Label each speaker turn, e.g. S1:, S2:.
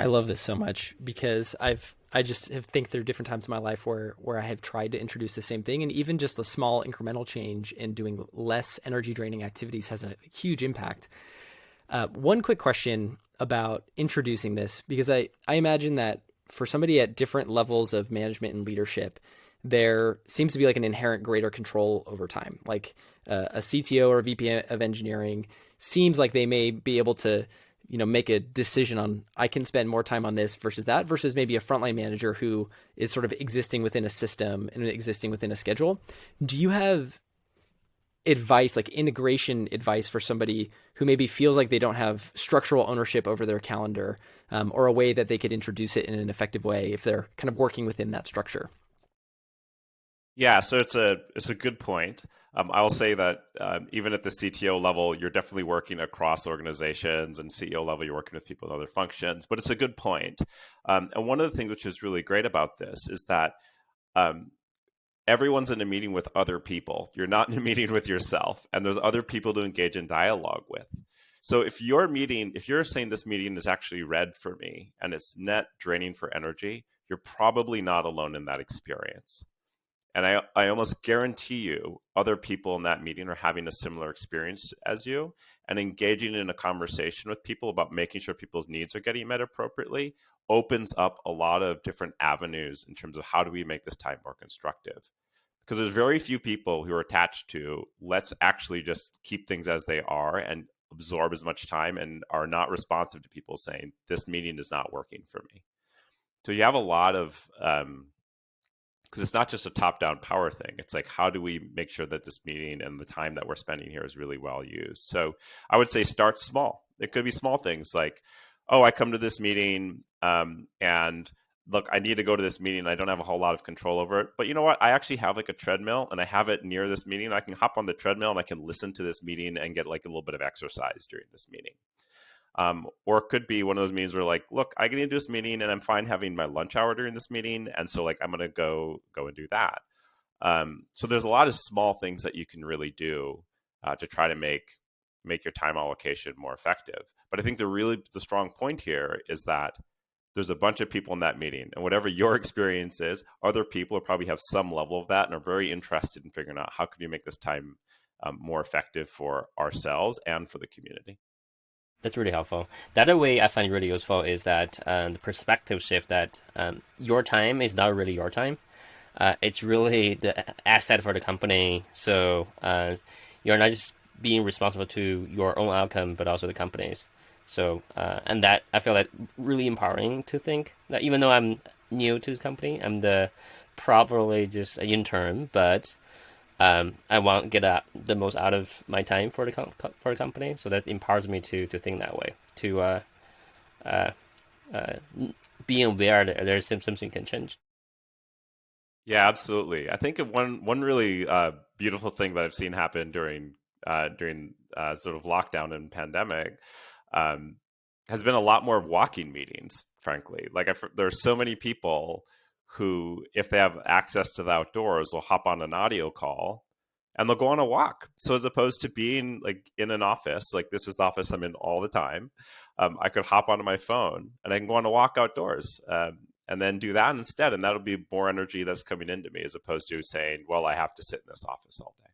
S1: I love this so much because I just have think there are different times in my life where I have tried to introduce the same thing, and even just a small incremental change in doing less energy draining activities has a huge impact. One quick question about introducing this, because I imagine that for somebody at different levels of management and leadership, there seems to be like an inherent greater control over time. Like a CTO or a VP of engineering seems like they may be able to, make a decision on I can spend more time on this versus that, versus maybe a frontline manager who is sort of existing within a system and existing within a schedule. Do you have advice, like integration advice for somebody who maybe feels like they don't have structural ownership over their calendar, or a way that they could introduce it in an effective way if they're kind of working within that structure?
S2: Yeah, so it's a good point. I will say that even at the CTO level, you're definitely working across organizations, and CEO level, you're working with people in other functions. But it's a good point. And one of the things which is really great about this is that um, everyone's in a meeting with other people. You're not in a meeting with yourself, and there's other people to engage in dialogue with. So if you're saying this meeting is actually red for me and it's net draining for energy, you're probably not alone in that experience. And I almost guarantee you other people in that meeting are having a similar experience as you, and engaging in a conversation with people about making sure people's needs are getting met appropriately opens up a lot of different avenues in terms of how do we make this time more constructive. Because there's very few people who are attached to let's actually just keep things as they are and absorb as much time, and are not responsive to people saying this meeting is not working for me. So you have a lot of because it's not just a top-down power thing. It's like, how do we make sure that this meeting and the time that we're spending here is really well used? So I would say start small. It could be small things like, oh, I come to this meeting and look, I need to go to this meeting. I don't have a whole lot of control over it. But you know what? I actually have like a treadmill, and I have it near this meeting. I can hop on the treadmill and I can listen to this meeting and get like a little bit of exercise during this meeting. Or it could be one of those meetings where like, look, I get into this meeting and I'm fine having my lunch hour during this meeting. And so like, I'm going to go and do that. So there's a lot of small things that you can really do to try to make your time allocation more effective. But I think the strong point here is that there's a bunch of people in that meeting, and whatever your experience is, other people will probably have some level of that and are very interested in figuring out how can we make this time more effective for ourselves and for the community.
S3: That's really helpful. The other way I find really useful is that the perspective shift that your time is not really your time. It's really the asset for the company. So you're not just being responsible to your own outcome, but also the company's. So and that I feel like really empowering to think that even though I'm new to this company, I'm probably just an intern, but I want to get the most out of my time for the company. So that empowers me to think that way, to being aware that there's something can change.
S2: Yeah, absolutely. I think of one really beautiful thing that I've seen happen during sort of lockdown and pandemic has been a lot more walking meetings. Frankly, like there's so many people who, if they have access to the outdoors, will hop on an audio call and they'll go on a walk. So as opposed to being like in an office, like this is the office I'm in all the time, I could hop onto my phone and I can go on a walk outdoors. And then do that instead. And that'll be more energy that's coming into me as opposed to saying, well, I have to sit in this office all day.